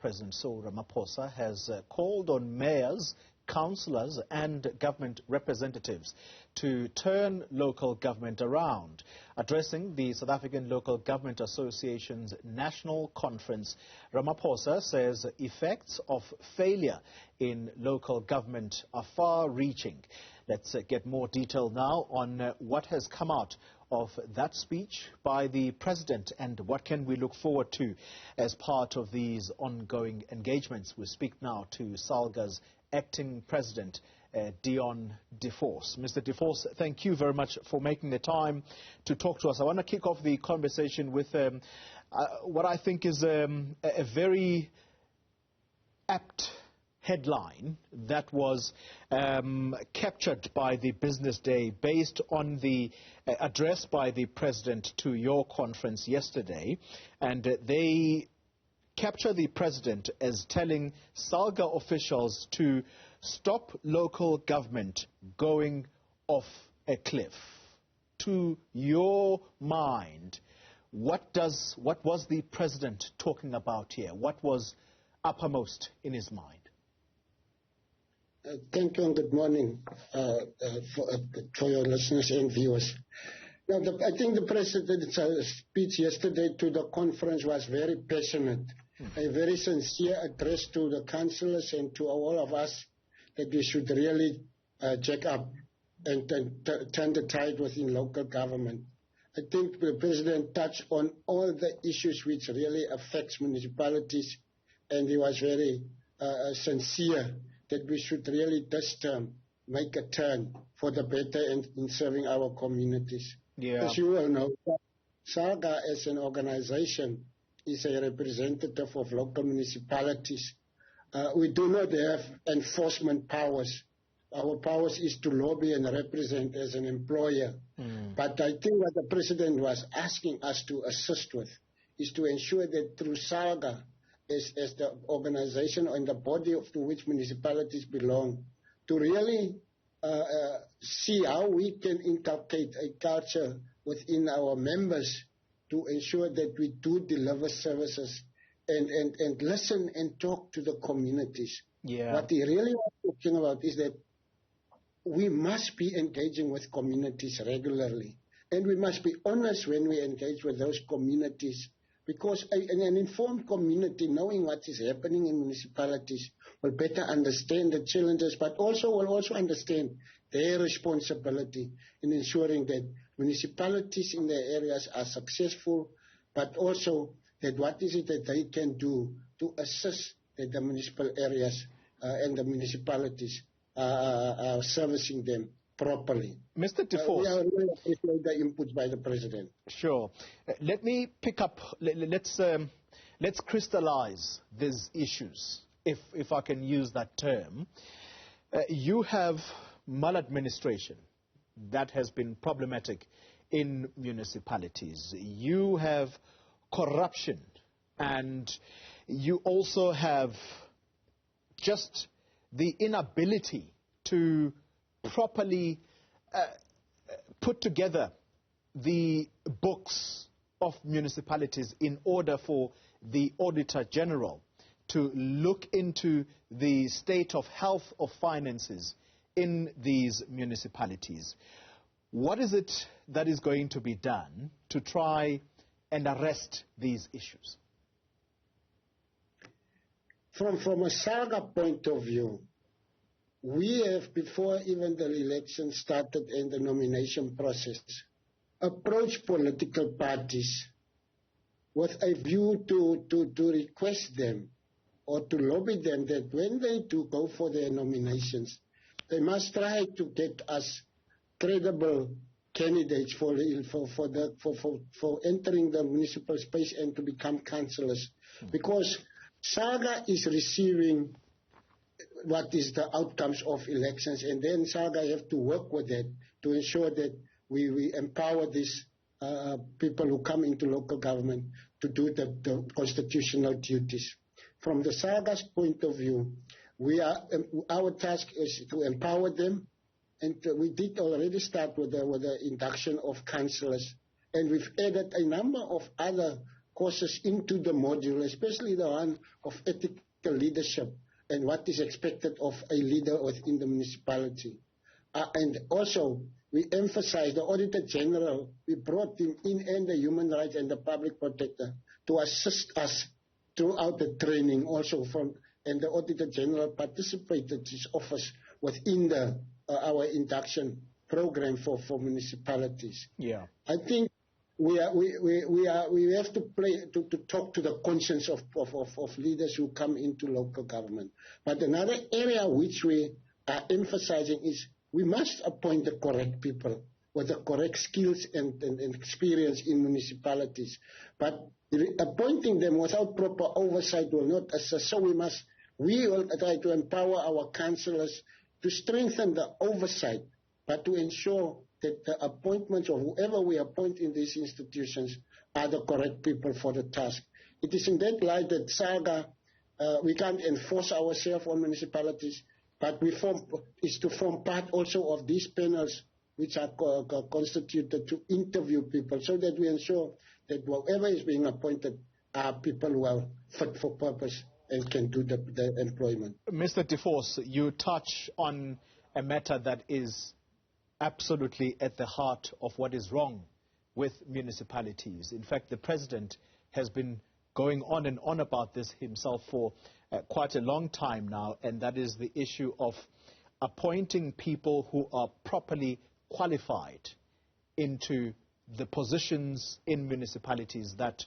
President Cyril Ramaphosa has called on mayors, councillors and government representatives to turn local government around. Addressing the South African Local Government Association's National Conference, Ramaphosa says effects of failure in local government are far-reaching. Let's get more detail now on what has come out of that speech by the President and what can we look forward to as part of these ongoing engagements. We speak now to SALGA's Acting President, Deon De Vos. Mr. De Vos, thank you very much for making the time to talk to us. I want to kick off the conversation with what I think is a very apt headline that was captured by the Business Day based on the address by the President to your conference yesterday. And they capture the President as telling SALGA officials to stop local government going off a cliff. To your mind, what was the President talking about here? What was uppermost in his mind? Thank you and good morning for your listeners and viewers. Now, I think the President's speech yesterday to the conference was very passionate, a very sincere address to the councillors and to all of us that we should really check up and turn the tide within local government. I think the President touched on all the issues which really affects municipalities, and he was very sincere that we should really this term make a turn for the better in serving our communities. Yeah. As you all know, SALGA as an organization is a representative of local municipalities. We do not have enforcement powers. Our powers is to lobby and represent as an employer. But I think what the President was asking us to assist with is to ensure that through SALGA, as the organization and the body to which municipalities belong, to really see how we can inculcate a culture within our members to ensure that we do deliver services and listen and talk to the communities. Yeah. What he really was talking about is that we must be engaging with communities regularly, and we must be honest when we engage with those communities, because an informed community, knowing what is happening in municipalities, will better understand the challenges, but will also understand their responsibility in ensuring that municipalities in their areas are successful, but also that what is it that they can do to assist that the municipal areas and the municipalities are servicing them properly. Mr. De Vos, we are really appreciate the inputs by the President. Sure. Let me pick up. Let's crystallize these issues, if I can use that term. You have maladministration that has been problematic in municipalities. You have corruption, and you also have just the inability to properly put together the books of municipalities in order for the Auditor General to look into the state of health of finances in these municipalities. What is it that is going to be done to try and arrest these issues? From a SALGA point of view, we have, before even the election started and the nomination process, approached political parties with a view to request them or to lobby them that when they do go for their nominations, they must try to get us credible candidates for entering the municipal space and to become councillors. Because SALGA is receiving what is the outcomes of elections, and then SALGA have to work with that to ensure that we empower these people who come into local government to do the constitutional duties. From the SALGA's point of view, our task is to empower them, and we did already start with the induction of councillors, and we've added a number of other courses into the module, especially the one of ethical leadership and what is expected of a leader within the municipality. And also, we emphasize the Auditor General, we brought him in, and the Human Rights and the Public Protector to assist us throughout the training also and the Auditor General participated his office within our induction program for municipalities. Yeah. I think we have to talk to the conscience of leaders who come into local government. But another area which we are emphasizing is we must appoint the correct people with the correct skills and experience in municipalities. But appointing them without proper oversight will not assist. So we will try to empower our councillors to strengthen the oversight, but to ensure that the appointments of whoever we appoint in these institutions are the correct people for the task. It is in that light that SALGA, we can't enforce ourselves on municipalities, but is to form part also of these panels which are constituted to interview people so that we ensure that whoever is being appointed are people who are fit for purpose and can do the employment. Mr. De Vos, you touch on a matter that is absolutely at the heart of what is wrong with municipalities. In fact, the President has been going on and on about this himself for quite a long time now, and that is the issue of appointing people who are properly qualified into the positions in municipalities that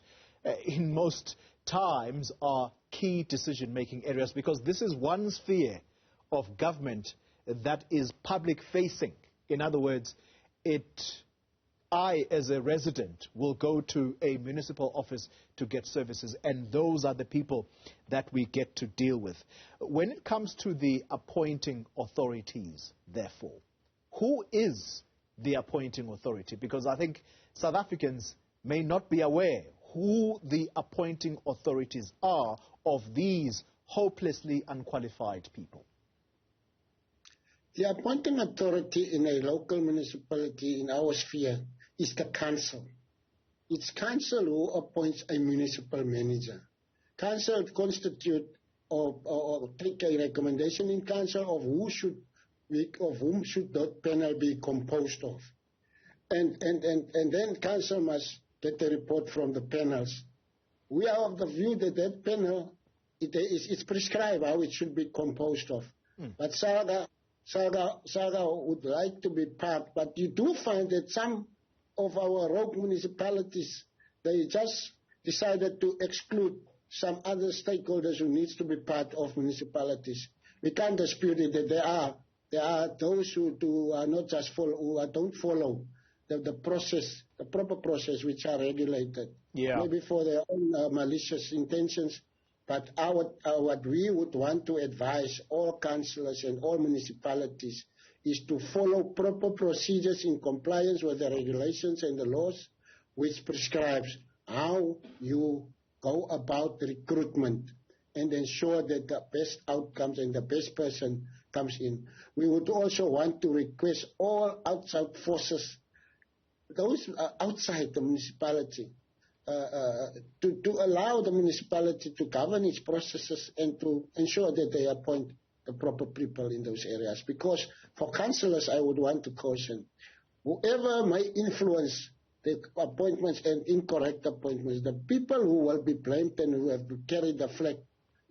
in most times are key decision-making areas, because this is one sphere of government that is public-facing. In other words, I, as a resident, will go to a municipal office to get services, and those are the people that we get to deal with. When it comes to the appointing authorities, therefore, who is the appointing authority? Because I think South Africans may not be aware who the appointing authorities are of these hopelessly unqualified people. The appointing authority in a local municipality in our sphere is the council. It's council who appoints a municipal manager. Council constitute or take a recommendation in council of whom should that panel be composed of. And then council must get a report from the panels. We are of the view that that panel, it's prescribed how it should be composed of. But SALGA would like to be part, but you do find that some of our rogue municipalities, they just decided to exclude some other stakeholders who needs to be part of municipalities. We can't dispute it that there are those who are not just who don't follow the process, the proper process, which are regulated, maybe for their own malicious intentions. But what we would want to advise all councillors and all municipalities is to follow proper procedures in compliance with the regulations and the laws, which prescribes how you go about recruitment and ensure that the best outcomes and the best person comes in. We would also want to request all outside forces, those outside the municipality, to allow the municipality to govern its processes and to ensure that they appoint the proper people in those areas. Because for councillors, I would want to caution, whoever may influence the appointments and incorrect appointments, the people who will be blamed and who have to carry the flag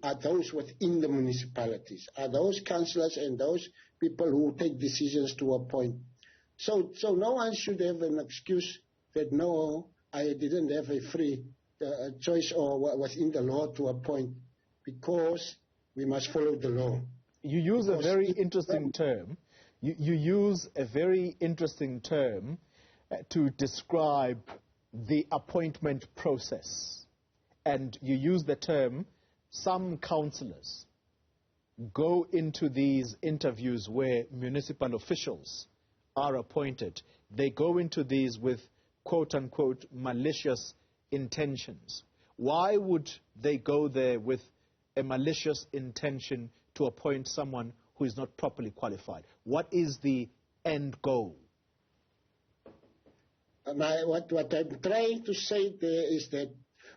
are those within the municipalities, are those councillors and those people who take decisions to appoint. So no one should have an excuse that, no, I didn't have a free choice or was in the law to appoint, because we must follow the law. You use a very interesting term. You use a very interesting term to describe the appointment process. And you use the term, some councillors go into these interviews where municipal officials are appointed. They go into these with quote-unquote malicious intentions. Why would they go there with a malicious intention to appoint someone who is not properly qualified? What is the end goal? What I'm trying to say there is that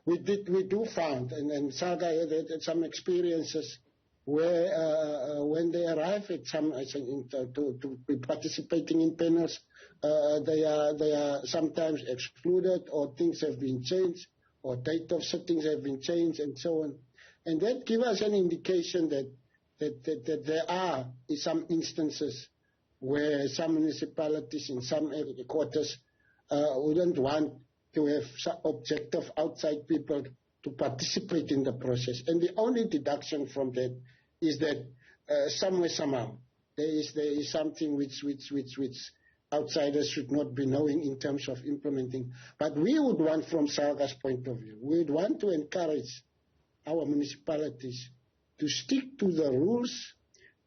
we do found, and SALGA had some experiences where when they arrive at to be participating in panels, they are sometimes excluded, or things have been changed, or date of sittings have been changed, and so on. And that gives us an indication that there are some instances where some municipalities in some quarters wouldn't want to have some objective outside people to participate in the process. And the only deduction from that is that somewhere, somehow, there is something which outsiders should not be knowing in terms of implementing. But we would want, from SALGA's point of view, we would want to encourage our municipalities to stick to the rules,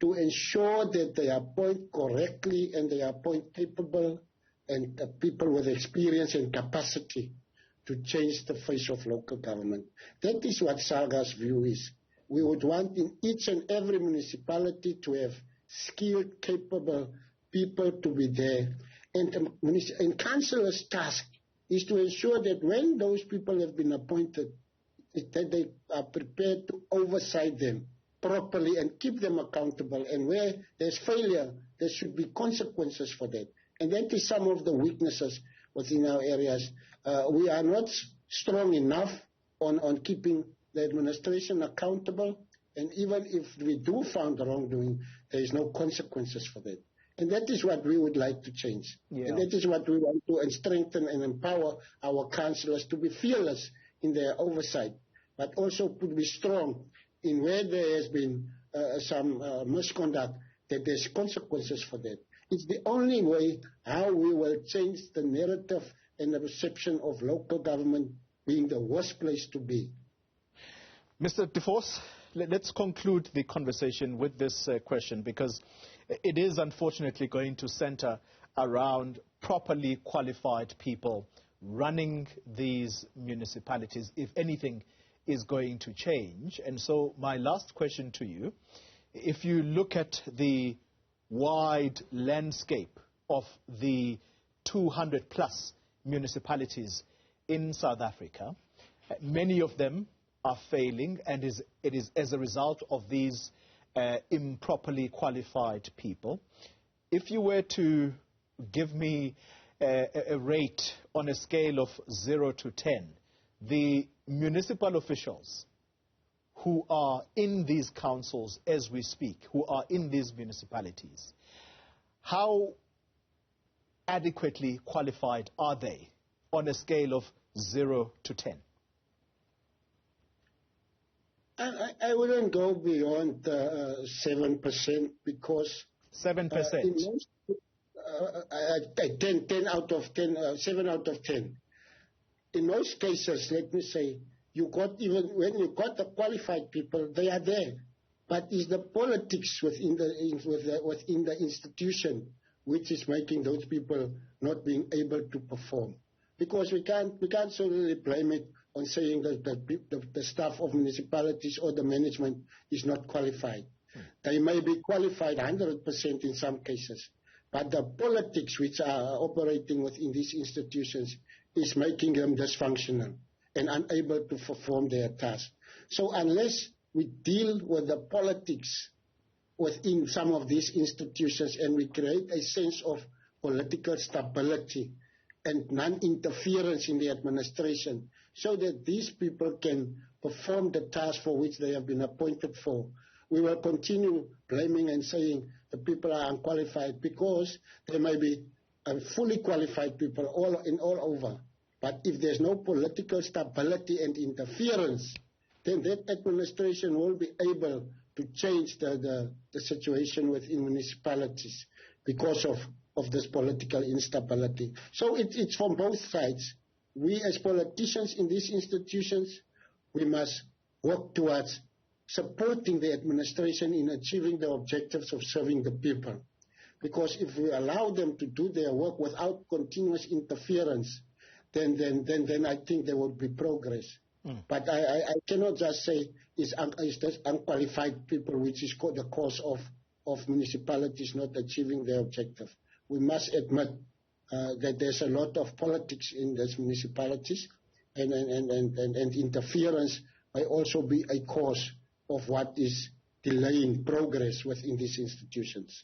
to ensure that they appoint correctly and they appoint capable and people with experience and capacity to change the face of local government. That is what SALGA's view is. We would want in each and every municipality to have skilled, capable people to be there. And councillors' task is to ensure that when those people have been appointed, that they are prepared to oversight them properly and keep them accountable. And where there's failure, there should be consequences for that. And that is some of the weaknesses within our areas. We are not strong enough on keeping the administration accountable. And even if we do find wrongdoing, there is no consequences for that. And that is what we would like to change. Yeah. And that is what we want to strengthen and empower our councillors to be fearless in their oversight, but also to be strong in where there has been some misconduct, that there's consequences for that. It's the only way how we will change the narrative and the perception of local government being the worst place to be. Mr. De Vos, let's conclude the conversation with this question, because it is unfortunately going to center around properly qualified people running these municipalities, if anything is going to change. And so my last question to you, if you look at the wide landscape of the 200 plus municipalities in South Africa, many of them are failing, and it is as a result of these improperly qualified people. If you were to give me a rate on a scale of 0 to 10, the municipal officials who are in these councils as we speak, who are in these municipalities, how adequately qualified are they on a scale of 0 to 10? I wouldn't go beyond 7%, because 7%. 10 out of 10, 7 out of 10. In most cases, let me say, when you got the qualified people, they are there. But it's the politics within the institution which is making those people not being able to perform. Because we can't solely blame it on saying that the staff of municipalities or the management is not qualified. They may be qualified 100% in some cases, but the politics which are operating within these institutions is making them dysfunctional and unable to perform their task. So unless we deal with the politics within some of these institutions and we create a sense of political stability and non-interference in the administration, so that these people can perform the task for which they have been appointed for, we will continue blaming and saying the people are unqualified, because there may be fully qualified people all over. But if there's no political stability and interference, then that administration will be able to change the situation within municipalities because of this political instability. So it's from both sides. We as politicians in these institutions, we must work towards supporting the administration in achieving the objectives of serving the people. Because if we allow them to do their work without continuous interference, then I think there will be progress. But I cannot just say it's just unqualified people which is the cause of municipalities not achieving their objective. We must admit that there's a lot of politics in these municipalities, and interference may also be a cause of what is delaying progress within these institutions.